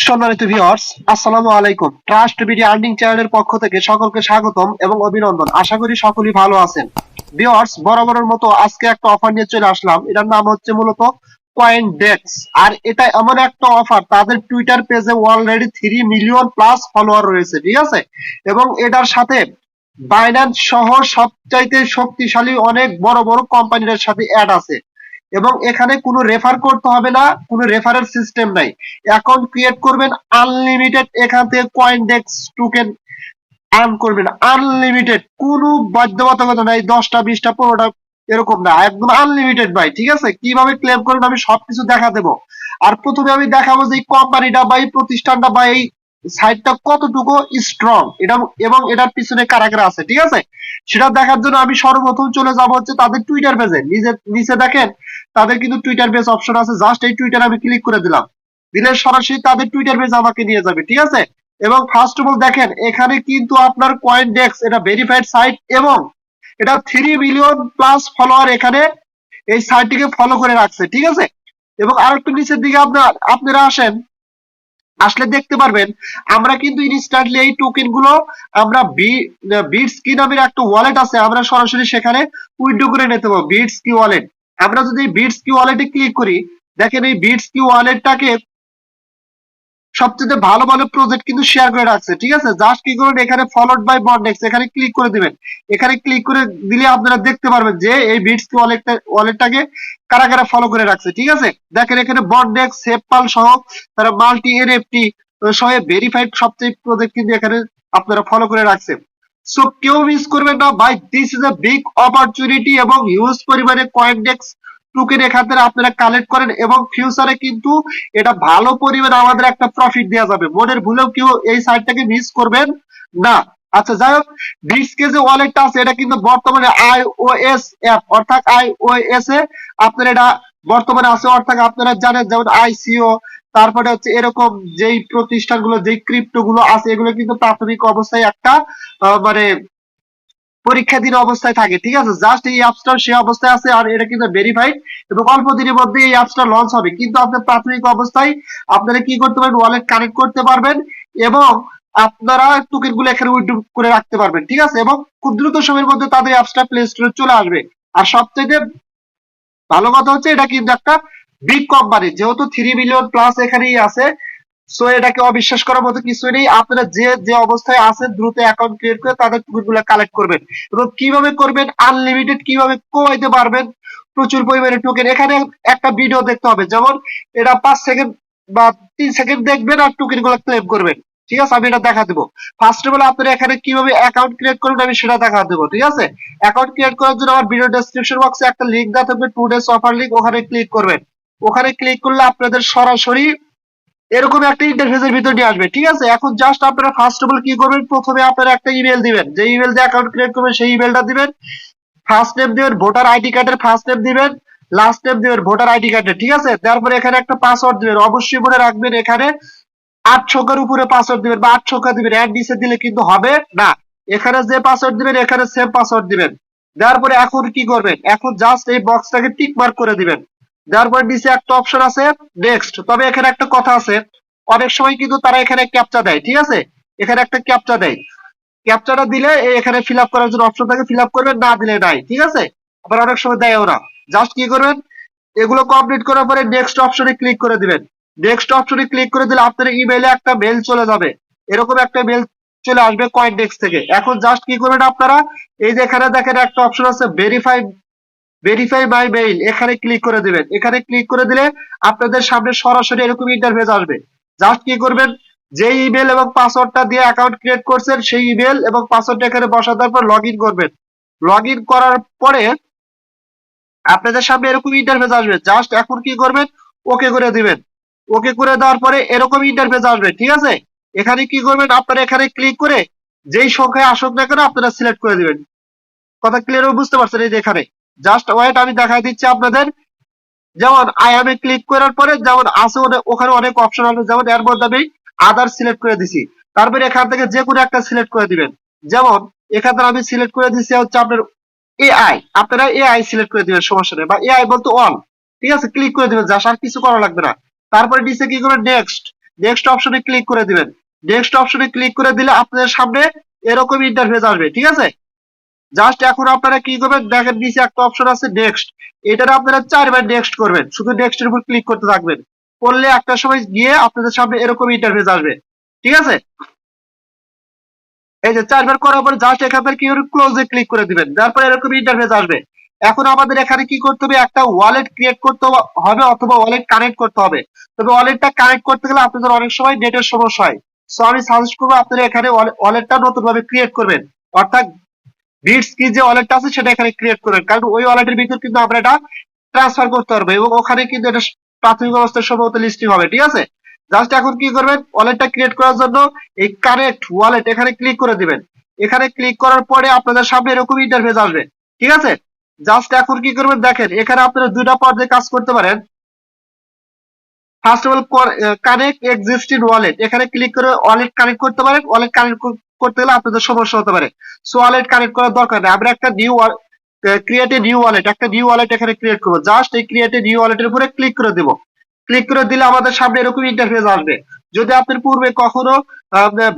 সম্মানিত ভিউয়ার্স, আসসালামু আলাইকুম। ট্রাস্ট বিডি আর্নিং চ্যানেলের পক্ষ থেকে সকলকে স্বাগতম এবং অভিনন্দন। আশা করি সকলেই ভালো আছেন। ভিউয়ার্স, বরাবরের মতো আজকে একটা অফার নিয়ে চলে আসলাম। এটার নাম হচ্ছে মূলত কয়েনডেক্স। আর এটা এমন একটা অফার, তাদের টুইটার পেজে অলরেডি 3 মিলিয়ন প্লাস ফলোয়ার রয়েছে, ঠিক আছে? এবং এটার সাথে বাইন্যান্স সহ সবচাইতে শক্তিশালী অনেক বড় বড় কোম্পানির সাথে অ্যাড আছে। এবং এখানে কোনো রেফার করতে হবে না, কোনো রেফারেল সিস্টেম নাই। অ্যাকাউন্ট ক্রিয়েট করবেন, আনলিমিটেড এখান থেকে কয়েনডেক্স টোকেন আর্ন করবেন, আনলিমিটেড। কোনো বাধ্যবাধকতা নাই 10টা 20টা 15টা এরকম না, একদম আনলিমিটেড ভাই, ঠিক আছে? কিভাবে ক্লেম করবেন আমি সবকিছু দেখা দেবো। আর প্রথমে আমি দেখাবো যে এই কোম্পানিটা বা এই প্রতিষ্ঠানটা বা এই সাইটটা কতটুকু স্ট্রং, এটা এবং এটার পিছনে কারা কারা আছে, ঠিক আছে? সেটা দেখার জন্য আমি সর্বপ্রথম চলে যাব হচ্ছে তাদের টুইটার পেজে। নিচে দেখেন তাদের কিন্তু টুইটার পেজ অপশন আছে। জাস্ট এই টুইটার আমি ক্লিক করে দিলাম, দিলে সরাসরি তাদের টুইটার পেজ আমাকে নিয়ে যাবে, ঠিক আছে? এবং ফার্স্ট অফ অল দেখেন এখানে কিন্তু আপনার কয়েনডেক্স এটা ভেরিফাইড সাইট এবং এটা 3 মিলিয়ন প্লাস ফলোয়ার এখানে এই সাইটটিকে ফলো করে রাখছে, ঠিক আছে? এবং আরেকটু নিচের দিকে আপনারা আসলে দেখতে পারবেন আমরা কিন্তু ইনস্ট্যান্টলি এই টোকেন গুলো আমরা বিটস কি নামের একটা ওয়ালেট আছে, আমরা সরাসরি সেখানে উইথড্র করে নিতে পারবো। বিটস কি ওয়ালেট, আমরা যদি বিটস কি ওয়ালেটে ক্লিক করি, দেখেন এই বিটস কি ওয়ালেটটাকে সবচেয়ে ভালো ভালো প্রজেক্ট কিন্তু শেয়ার করে রাখছে, ঠিক আছে? জাস্ট কি করবেন, এখানে ফলোড বাই বন্ডেক্স এখানে ক্লিক করে দিবেন। এখানে ক্লিক করে দিলে আপনারা দেখতে পারবেন যে এই বিটস কি ওয়ালেটটাকে কারা কারা ফলো করে রাখছে, ঠিক আছে? দেখেন এখানে বন্ডেক্স, সেপপাল সহ তারা মাল্টি এনএফটি সহ ভেরিফাইড সবচেয়ে প্রজেক্ট কিন্তু এখানে আপনারা ফলো করে রাখছে। সো কেউ মিস করবেন না ভাই, this is a big opportunity এবং হিউজ পরিমাণে কয়েনডেক্স টোকেন এখান থেকে আপনারা কালেক্ট করেন এবং ফিউচারে কিন্তু এটা ভালো পরিমাণে আমাদের একটা প্রফিট দেওয়া যাবে। মনের ভুলেও কেউ এই সাইটটাকে মিস করবেন না। আচ্ছা, যাই হোক, ডিসকে যে ওয়ালেটটা আছে এটা কিন্তু বর্তমানে আইওএস অ্যাপ, অর্থাৎ আইওএস এ আপনার এটা বর্তমানে আছে। অর্থাৎ আপনারা জানেন যেমন আইসিও, তারপরে হচ্ছে এরকম যেই প্রতিষ্ঠানগুলো যেই ক্রিপ্টো গুলো আছে এগুলো কিন্তু প্রাথমিক অবস্থায় একটা মানে পরীক্ষাধীন অবস্থায় থাকে, ঠিক আছে? জাস্ট এই অ্যাপসটা সে অবস্থায় আছে আর এটা কিন্তু ভেরিফাইড এবং অল্প দিনের মধ্যে এই অ্যাপসটা লঞ্চ হবে। কিন্তু আপনার প্রাথমিক অবস্থায় আপনারা কি করতে পারবেন, ওয়ালেট কানেক্ট করতে পারবেন এবং আপনারা টোকেন গুলো এখানে উইথড্র করে রাখতে পারবেন, ঠিক আছে? এবং খুব দ্রুত সময়ের মধ্যে তাদের অ্যাপসটা প্লে স্টোরে চলে আসবে। আর সবচেয়ে ভালো কথা হচ্ছে এটা কিন্তু একটা বিগ কোম্পানি, যেহেতু 3 মিলিয়ন প্লাস এখানেই আছে। সো এটাকে অবিশ্বাস করার মতো কিছু নেই। আপনারা যে যে অবস্থায় আছেন দ্রুত অ্যাকাউন্ট ক্রিয়েট করে তাদের টোকেনগুলো কালেক্ট করবেন। এবং কিভাবে করবেন, আনলিমিটেড কিভাবে কমাইতে পারবেন প্রচুর পরিমাণে টোকেন, এখানে একটা ভিডিও দেখতে হবে। যেমন এটা 5 সেকেন্ড বা 3 সেকেন্ড দেখবেন আর টোকেন গুলো ক্লেম করবেন, ঠিক আছে? আমি এটা দেখা দেবো। ফার্স্ট অফ অল আপনারা এখানে কিভাবে অ্যাকাউন্ট ক্রিয়েট করবেন আমি সেটা দেখা দেবো, ঠিক আছে? অ্যাকাউন্ট ক্রিয়েট করার জন্য আমার ভিডিও ডেসক্রিপশন বক্সে একটা লিংক দেওয়া থাকবে, 2 ডেজ অফার লিংক, ওখানে ক্লিক করবেন। ওখানে ক্লিক করলে আপনাদের সরাসরি এরকম একটা ইন্টারফেসের ভিতর নিয়ে আসবে, ঠিক আছে? এখন জাস্ট আপনারা ফার্স্ট অফ অল কি করবেন, প্রথমে আপনারা একটা ইমেল দিবেন। যে ইমেল দিয়ে অ্যাকাউন্ট ক্রিয়েট করবেন সেই ইমেলটা দিবেন। ফার্স্ট নেম দিবেন ভোটার আইডি কার্ডের ফার্স্ট নেম দিবেন, লাস্ট নেম দিবেন ভোটার আইডি কার্ডের, ঠিক আছে? তারপরে এখানে একটা পাসওয়ার্ড দিবেন। অবশ্যই মনে রাখবেন এখানে 8 সংখ্যার উপরে পাসওয়ার্ড দিবেন বা 8 সংখ্যা দিবেন, এর নিচে দিলে কিন্তু হবে না। এখানে যে পাসওয়ার্ড দিবেন এখানে সেম পাসওয়ার্ড দিবেন। দেওয়ার পরে এখন কি করবেন, এখন জাস্ট এই বক্সটাকে টিক মার্ক করে দিবেন। দেওয়ার পরে নিচে একটা অপশন আছে নেক্সট। তবে এখানে একটা কথা আছে, অনেক সময় কিন্তু তারা এখানে ক্যাপচা দেয়, ঠিক আছে? এখানে একটা ক্যাপচা দেয়, ক্যাপচাটা দিলে এখানে ফিল আপ করার জন্য অপশন থাকে, ফিল আপ করবেন, না দিলে নাই, ঠিক আছে? আবার অনেক সময় দেয় ওরা। জাস্ট কি করবেন, এগুলো কমপ্লিট করার পরে নেক্সট অপশনে ক্লিক করে দিবেন। নেক্সট অপশনে ক্লিক করে দিলে আপনার ইমেইলে একটা মেল চলে যাবে, এরকম একটা মেল চলে আসবে কয়েনডেক্স থেকে। এখন জাস্ট কি করবেন আপনারা, এই যে এখানে দেখেন একটা অপশন আছে ভেরিফাই মাই মেইল, এখানে ক্লিক করে দিবেন। এখানে ক্লিক করে দিলে আপনাদের সামনে সরাসরি এরকম ইন্টারফেস আসবে। জাস্ট কি করবেন, যে ইমেল এবং পাসওয়ার্ডটা দিয়ে অ্যাকাউন্ট ক্রিয়েট করছেন সেই ইমেল এবং পাসওয়ার্ডটা এখানে বসার পর লগ ইন করবেন। লগ ইন করার পরে আপনাদের সামনে এরকম ইন্টারফেস আসবে। জাস্ট এখন কি করবেন, ওকে করে দিবেন। ওকে করে দেওয়ার পরে এরকম ইন্টারফেস আসবে, ঠিক আছে? এখানে কি করবেন, আপনারা এখানে ক্লিক করে যেই সংখ্যায় আসুক না কেন আপনারা সিলেক্ট করে দিবেন। কথা ক্লিয়ার বুঝতে পারছেন? এই যে এখানে জাস্ট ওয়েট, আমি দেখাই দিচ্ছি আপনাদের। যেমন আই এম এ ক্লিক করার পরে যেমন আছে ওখানে অনেক অপশন আছে, যেমন এর মধ্যে আমি আদার সিলেক্ট করে দিছি। তারপরে এখান থেকে যে কোনো একটা সিলেক্ট করে দিবেন। যেমন এখানে আমি সিলেক্ট করে দিচ্ছি হচ্ছে আপনার এআই, আপনারা এআই সিলেক্ট করে দিবেন, সমস্যা নেই, বা এআই বলতে অল, ঠিক আছে? ক্লিক করে দিবেন, যা আর কিছু করা লাগবে না। তারপরে নিচে কি করবেন, নেক্সট। নেক্সট অপশনে ক্লিক করে দিবেন। নেক্সট অপশনে ক্লিক করে দিলে আপনাদের সামনে এরকম ইন্টারফেস আসবে, ঠিক আছে। জাস্ট এখন আপনারা কি করবেন, দেখেন নিচে একটা অপশন আছে নেক্সট, এটার আপনারা 4বার নেক্সট করবেন, শুধু নেক্সট এর উপর ক্লিক করতে থাকবেন। করলে একটা সময় গিয়ে আপনাদের সামনে এরকম ইন্টারফেস আসবে, ঠিক আছে। এই যে 4বার করার পর জাস্ট এখান থেকে কি করবেন, ক্লোজে ক্লিক করে দিবেন, তারপর এরকম ইন্টারফেস আসবে। এখন আমাদের এখানে কি করতে হবে, একটা ওয়ালেট ক্রিয়েট করতে হবে অথবা ওয়ালেট কানেক্ট করতে হবে। তবে ওয়ালেটটা কানেক্ট করতে গেলে আপনাদের অনেক সময় নেটের সমস্যা হয়। সো আমি সাজেস্ট করবো আপনারা এখানে ওয়ালেটটা নতুন ভাবে ক্রিয়েট করবেন, অর্থাৎ বিটস কি যে ওয়ালেটটা আছে সেটা এখানে ক্রিয়েট করবেন, কারণ ওই ওয়ালেটের ভিতর কিন্তু আমরা এটা ট্রান্সফার করতে পারবো এবং ওখানে কিন্তু এটা প্রাথমিক অবস্থায় সম্ভবত লিস্টিং হবে, ঠিক আছে। জাস্ট এখন কি করবেন, ওয়ালেটটা ক্রিয়েট করার জন্য এই কানেক্ট ওয়ালেট এখানে ক্লিক করে দিবেন। এখানে ক্লিক করার পরে আপনাদের সামনে এরকম ইন্টারফেস আসবে, ঠিক আছে। জাস্ট এখন কি করবেন, দেখেন এখানে আপনারা দুইটা পর্যায়ে কাজ করতে পারেন। First of all connect existing wallet, এখানে ক্লিক করে ওয়ালেট কানেক্ট করতে পারেন। ওয়ালেট কানেক্ট করতে গেলে আপনাদের সমস্যা হতে পারে, সো ওয়ালেট কানেক্ট করার দরকার নেই। আমরা একটা new create a new wallet, একটা নিউ ওয়ালেট এখানে ক্রিয়েট করবো। জাস্ট এই ক্রিয়েট এ নিউ ওয়ালেটের উপরে ক্লিক করে দেব। ক্লিক করে দিলে আমাদের সামনে এরকম ইন্টারফেস আসবে। যদি আপনার পূর্বে কখনো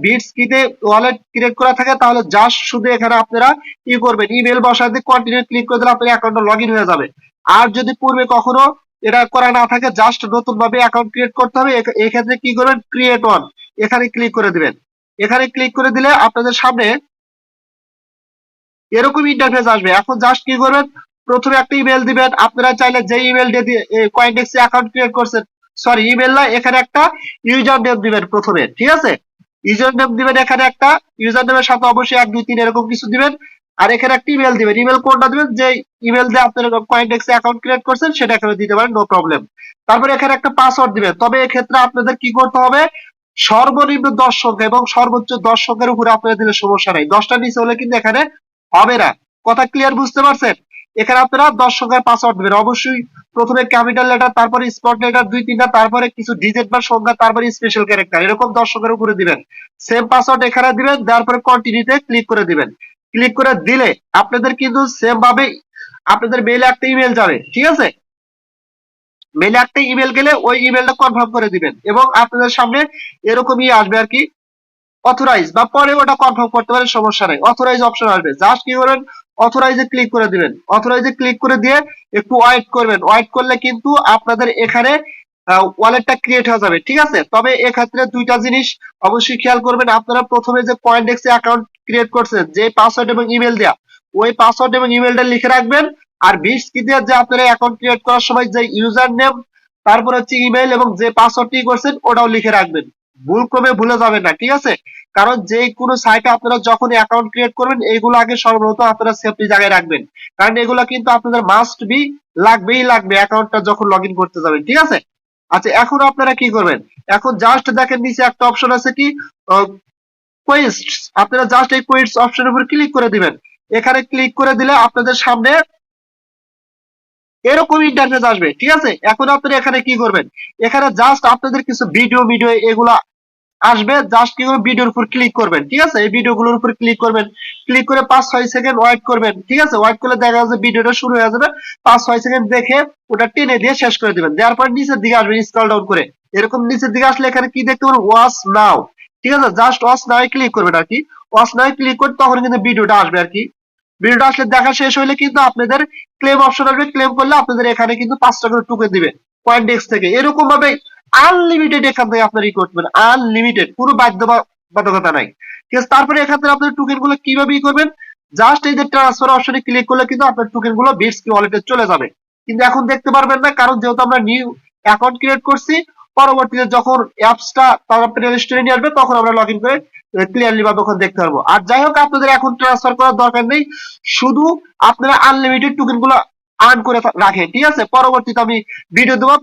বিটস কিতে ওয়ালেট ক্রিয়েট করা থাকে তাহলে জাস্ট শুধু এখানে আপনারা কি করবেন, ইমেল বসায় দিয়ে কন্টিনিউ ক্লিক করে দিলে আপনার অ্যাকাউন্টটা লগ ইন হয়ে যাবে। আর যদি পূর্বে কখনো এটা করা না থাকে, জাস্ট নতুন ভাবে অ্যাকাউন্ট ক্রিয়েট করতে হবে। এই ক্ষেত্রে কি করবেন, ক্রিয়েট ওয়ান এখানে ক্লিক করে দিবেন। এখানে ক্লিক করে দিলে আপনাদের সামনে এরকম ইন্টারফেস আসবে। এখন জাস্ট কি করবেন, প্রথমে একটা ইমেল দিবেন। আপনারা চাইলে যে ইমেল দিয়ে কয়েনডেক্স অ্যাকাউন্ট ক্রিয়েট করছেন, সরি ইমেল না, এখানে একটা ইউজার নেম দিবেন প্রথমে, ঠিক আছে। ইউজার নেম দিবেন, এখানে একটা ইউজার নেমের সাথে অবশ্যই 1 2 3 এরকম কিছু দিবেন। আর এখানে একটা ইমেল দিবেন। ইমেল কোডটা দিবেন, যে ইমেল দিয়ে আপনারা কয়েনডেক্স অ্যাকাউন্ট ক্রিয়েট করছেন সেটা এখানে দিতে পারেন, নো প্রবলেম। তারপরে এখানে একটা পাসওয়ার্ড দিবেন। তবে এক্ষেত্রে আপনাদের কি করতে হবে, সর্বনিম্ন 10 সংখ্যা এবং সর্বোচ্চ 10 সংখ্যার উপরে আপনারা দিলে সমস্যা নাই। 10টার নিচে হলে কিন্তু এখানে হবে না। কথা ক্লিয়ার বুঝতে পারছেন? এখানে আপনারা 10 সংখ্যার পাসওয়ার্ড দিবেন। অবশ্যই প্রথমে ক্যাপিটাল লেটার, তারপরে স্মল লেটার 2 3টা, তারপরে কিছু ডিজিট বা সংখ্যা, তারপরে স্পেশাল ক্যারেক্টার, এরকম 10 সংখ্যার উপরে দিবেন। সেম পাসওয়ার্ড এখানে দিবেন, তারপরে কন্টিনিউতে ক্লিক করে দিবেন। ক্লিক করে দিলে আপনাদের কিন্তু সেম ভাবে আপনাদের মেইলে একটা ইমেল যাবে, ঠিক আছে। মেইলে একটা ইমেল গেলে ওই ইমেলটা কনফার্ম করে দিবেন এবং আপনাদের সামনে এরকমই আসবে আর কি, অথরাইজ, বা পরে ওটা কনফার্ম করতে পারেন, সমস্যা নাই। অথরাইজ অপশন আসবে, জাস্ট কি করবেন, অথরাইজে ক্লিক করে দিবেন। অথরাইজে ক্লিক করে দিয়ে একটু ওয়েট করবেন। ওয়েট করলে কিন্তু আপনাদের এখানে ওয়ালেটটা ক্রিয়েট হয়ে যাবে, ঠিক আছে। তবে এক্ষেত্রে দুইটা জিনিস অবশ্যই খেয়াল করবেন। আপনারা প্রথমে যে কয়েনডেক্সে অ্যাকাউন্ট ক্রিয়েট করছেন, যে পাসওয়ার্ড এবং ইমেল দেয়া, ওই পাসওয়ার্ড এবং ইমেলটা লিখে রাখবেন। আর বিটস কি দিয়ে যে আপনারা অ্যাকাউন্ট ক্রিয়েট করার সময় যে ইউজার নেম, তারপর হচ্ছে ইমেল এবং যে পাসওয়ার্ডটি করছেন ওটাও লিখে রাখবেন। ভুল ক্রমে ভুলে যাবেন না, ঠিক আছে। কারণ যে কোনো সাইটে আপনারা যখন অ্যাকাউন্ট ক্রিয়েট করবেন, এইগুলো আগে সর্বপ্রথম আপনারা সেফটি জায়গায় রাখবেন, কারণ এগুলো কিন্তু আপনাদের মাস্ট বি, লাগবেই লাগবে অ্যাকাউন্টটা যখন লগ ইন করতে যাবেন, ঠিক আছে। আচ্ছা, এখন আপনারা কি করবেন, এখন জাস্ট দেখেন নিচে একটা অপশন আছে কি, কোয়েস্ট। আপনারা জাস্ট এই কোয়েস্ট অপশনের উপর ক্লিক করে দিবেন। এখানে ক্লিক করে দিলে আপনাদের সামনে এরকম ইন্টারফেস আসবে, ঠিক আছে। এখন আপনারা এখানে কি করবেন, এখানে জাস্ট আপনাদের কিছু ভিডিও এগুলা আসবে। জাস্ট কি করবেন, ভিডিওর উপর ক্লিক করবেন, ঠিক আছে। এই ভিডিওগুলোর উপর ক্লিক করবেন। ক্লিক করে 5 6 সেকেন্ড ওয়েট করবেন, ঠিক আছে। ওয়েট করলে দেখা যাচ্ছে ভিডিওটা শুরু হয়ে যাবে। 5 6 সেকেন্ড দেখে ওটা টেনে দিয়ে শেষ করে দিবেন। দেওয়ার পর নিচের দিকে আসবেন, স্ক্রল ডাউন করে এরকম নিচের দিকে আসলে এখানে কি দেখতে পাবেন, ওয়াচ নাও, ঠিক আছে। জাস্ট ওয়াচ নাও ক্লিক করবেন আর কি। ওয়াচ নাও ক্লিক করে তখন কিন্তু ভিডিওটা আসবে আর কি। ভিডিওটা আসলে দেখা শেষ হলে কিন্তু আপনাদের ক্লেম অপশন আসবে। ক্লেম করলে আপনাদের এখানে কিন্তু 5টা করে টোকেন দিবে কয়েনডেক্স থেকে। এরকম ভাবে আনলিমিটেড এখান থেকে আপনারা ই করতে পারেন, আনলিমিটেড, কোনো বাধ্যবাধকতা নাই, ঠিক আছে। তারপরে এখান থেকে আপনার টোকেন গুলো কিভাবে ই করবেন, জাস্ট এই যে ট্রান্সফার অপশনে ক্লিক করলে কিন্তু আপনার টোকেন গুলো বিটস কি ওয়ালেটে চলে যাবে। কিন্তু এখন দেখতে পারবেন না, কারণ যেহেতু আমরা নিউ অ্যাকাউন্ট ক্রিয়েট করছি। পরবর্তীতে যখন অ্যাপসটা তারা প্লে স্টোরে নিয়ে আসবে তখন আমরা লগ ইন করে ক্লিয়ারলি ভাবে ওখানে দেখতে পারবো। আর যাই হোক, আপনাদের এখন ট্রান্সফার করার দরকার নেই, শুধু আপনারা আনলিমিটেড টোকেন গুলো আর্ন করে রাখেন, ঠিক আছে। পরবর্তীতে আমি ভিডিও দেবো,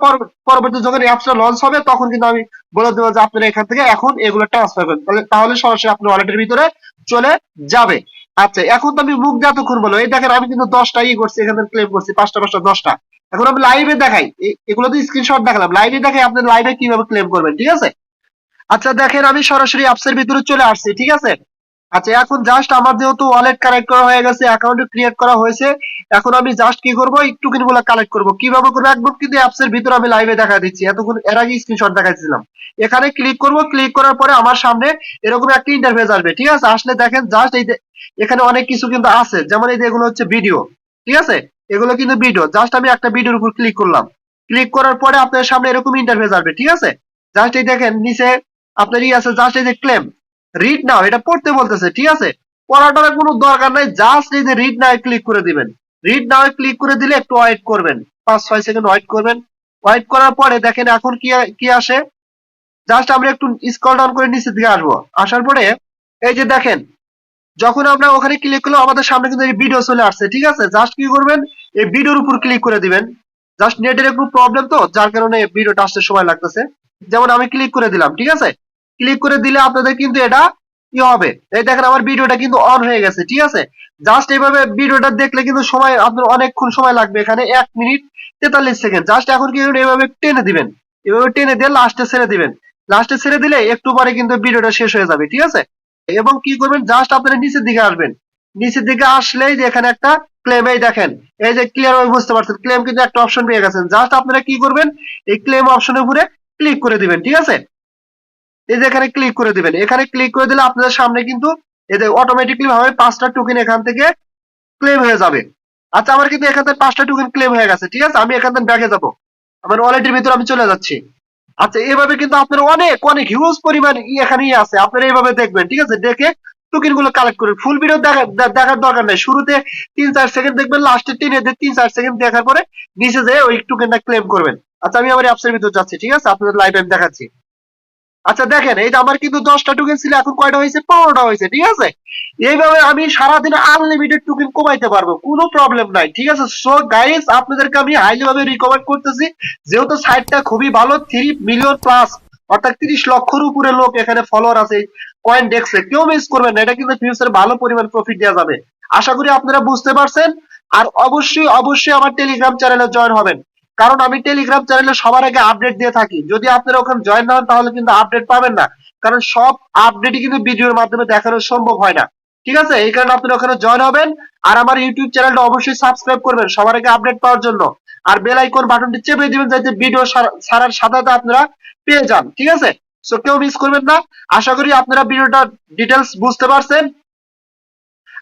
পরবর্তী যখন অ্যাপসটা লঞ্চ হবে তখন কিন্তু আমি বলে দেবো যে আপনারা এখান থেকে এখন এগুলো ট্রান্সফার করেন, তাহলে সরাসরি আপনার ওয়ালেটের ভিতরে চলে যাবে। আচ্ছা, এখন তো আমি মুখ দিয়ে এতক্ষণ বলো, এই দেখেন আমি কিন্তু 10টা ই করছি, এখানে ক্লেম করছি 5টা 10টা। এখন আমি লাইভে দেখাই, এগুলো তো স্ক্রিনশট দেখালাম, লাইভে দেখাই আপনি লাইভে কিভাবে ক্লেম করবেন, ঠিক আছে। আচ্ছা দেখেন, আমি সরাসরি অ্যাপসের ভিতরে চলে আসছি, ঠিক আছে। আচ্ছা, এখন জাস্ট আমার যেহেতু ওয়ালেট কানেক্ট করা হয়ে গেছে, অ্যাকাউন্ট ক্রিয়েট করা হয়েছে, এখন আমি জাস্ট কি করব, এই টোকেন গুলো কালেক্ট করব। কিভাবে করবো একদম কিন্তু অ্যাপস এর ভিতরে আমি লাইভে দেখা দিচ্ছি, এতক্ষণ এর আগে স্ক্রিনশট দেখাচ্ছিলাম। এখানে ক্লিক করব, ক্লিক করার পরে আমার সামনে এরকম একটা ইন্টারফেস আসবে, ঠিক আছে? আসলে দেখেন জাস্ট এই যে এখানে অনেক কিছু কিন্তু আছে, যেমন এই যে এগুলো হচ্ছে ভিডিও, ঠিক আছে? এগুলো কিন্তু ভিডিও, জাস্ট আমি একটা ভিডিওর উপর ক্লিক করলাম। ক্লিক করার পরে আপনার সামনে এরকম ইন্টারফেস আসবে, ঠিক আছে? জাস্ট এই দেখেন নিচে আপনার আছে, জাস্ট এই যে ক্লেম রিড নাও, এটা পড়তে বলতেছে, ঠিক আছে? পড়াটার কোনো দরকার নাই, জাস্ট এই যে রিড নাও ক্লিক করে দিবেন। রিড নাও ক্লিক করে দিলে একটু ওয়েট করবেন, 5-6 সেকেন্ড ওয়েট করবেন। ওয়েট করার পরে দেখেন এখন কি কি আসে। জাস্ট আমরা একটু স্ক্রল ডাউন করে নিচের দিকে আসবো, আসার পরে এই যে দেখেন যখন আমরা ওখানে ক্লিক করলাম আমাদের সামনে কিন্তু এই ভিডিও চলে আসছে, ঠিক আছে? জাস্ট কি করবেন, এই ভিডিওর উপর ক্লিক করে দিবেন। জাস্ট নেটের একটু প্রবলেম তো, যার কারণে ভিডিওটা আসতে সময় লাগতেছে। যেমন আমি ক্লিক করে দিলাম, ঠিক আছে? ক্লিক করে দিলে আপনাদের কিন্তু এটা কি হবে, এই দেখেন আমার ভিডিওটা কিন্তু অন হয়ে গেছে, ঠিক আছে? জাস্ট এইভাবে ভিডিওটা দেখলে কিন্তু সময় আপনার অনেকক্ষণ সময় লাগবে, এখানে 1 মিনিট 43 সেকেন্ড। জাস্ট এখন কি করবেন, এইভাবে টেনে দিবেন, এভাবে টেনে দিয়ে লাস্টে ছেড়ে দিবেন। লাস্টে ছেড়ে দিলে একটু পরে কিন্তু ভিডিওটা শেষ হয়ে যাবে, ঠিক আছে? এবং কি করবেন, জাস্ট আপনারা নিচের দিকে আসবেন। নিচের দিকে আসলেই যে এখানে একটা ক্লেম, এই দেখেন এই যে ক্লিয়ার ভাবে বুঝতে পারছেন, ক্লেম কিন্তু একটা অপশন পেয়ে গেছেন। জাস্ট আপনারা কি করবেন, এই ক্লেম অপশনের উপরে ক্লিক করে দিবেন, ঠিক আছে? এই যে এখানে ক্লিক করে দিবেন, এখানে ক্লিক করে দিলে আপনাদের সামনে কিন্তু এই যে অটোমেটিকলি ভাবে 5টা টোকেন এখান থেকে ক্লেম হয়ে যাবে। আচ্ছা, আমার কিন্তু এখান থেকে 5টা টোকেন ক্লেম হয়ে গেছে, ঠিক আছে? আমি এখান থেকে ব্যাকে যাবো, আমার ওয়ালেটের ভিতরে আমি চলে যাচ্ছি। আচ্ছা, এভাবে কিন্তু আপনার অনেক অনেক হিউজ পরিমাণ এখানেই আছে, আপনারা এইভাবে দেখবেন, ঠিক আছে? দেখে টোকেন গুলো কালেক্ট করবেন। ফুল ভিডিও দেখার দরকার নাই, শুরুতে 3-4 সেকেন্ড দেখবেন, লাস্টে টেনে 3-4 সেকেন্ড দেখার পরে নিচে যেয়ে ওই টোকেনটা ক্লেম করবেন। আচ্ছা, আমি আমার অ্যাপসের ভিতর যাচ্ছি, ঠিক আছে? আপনাদের লাইভ আমি দেখাচ্ছি। আচ্ছা দেখেন, এই যে আমার কিন্তু 10টা টোকেন ছিল, এখন কয়টা হয়েছে, 15টা হয়েছে, ঠিক আছে? এইভাবে আমি সারাদিনে আনলিমিটেড টোকেন কমাইতে পারবো, কোনো প্রবলেম নাই, ঠিক আছে? সো গাইস, আপনাদেরকে আমি হাইলি ভাবে রিকমেন্ড করতেছি, যেহেতু সাইটটা খুবই ভালো, 3 মিলিয়ন প্লাস, অর্থাৎ 30 লক্ষের উপরে লোক এখানে ফলোয়ার আছে কয়েন ডেস্কে, কেউ মিস করবেন না, এটা কিন্তু ফিউচারে ভালো পরিমাণ প্রফিট দেওয়া যাবে। আশা করি আপনারা বুঝতে পারছেন। আর অবশ্যই অবশ্যই আমার টেলিগ্রাম চ্যানেলে জয়েন হবেন, কারণ আমি টেলিগ্রাম চ্যানেলে সবার আগে আপডেট দিয়ে থাকি। যদি আপনারা ওখানে জয়েন না হন তাহলে কিন্তু আপডেট পাবেন না, কারণ সব আপডেটই কিন্তু ভিডিওর মাধ্যমে দেখানো সম্ভব হয় না, ঠিক আছে? এই কারণে আপনারা ওখানে জয়েন হবেন। আর আমার ইউটিউব চ্যানেলটা অবশ্যই সাবস্ক্রাইব করবেন সবার আগে আপডেট পাওয়ার জন্য। আর বেল আইকন বাটনটি চেপে দিবেন যাতে ভিডিও ছাড়ার সাথে সাথে আপনারা পেয়ে যান, ঠিক আছে? সো কেউ মিস করবেন না। আশা করি আপনারা ভিডিওটা ডিটেলস বুঝতে পারছেন।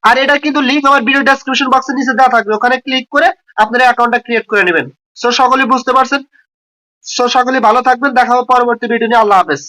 আর এটা কিন্তু লিংক আমার ভিডিও ডেসক্রিপশন বক্সের নিচে দেওয়া থাকবে, ওখানে ক্লিক করে আপনারা অ্যাকাউন্টটা ক্রিয়েট করে নেবেন। সো সকলেই বুঝতে পারছেন। সো সকলেই ভালো থাকবেন, দেখা হবে পরবর্তী ভিডিও নিয়ে। আল্লাহ হাফেজ।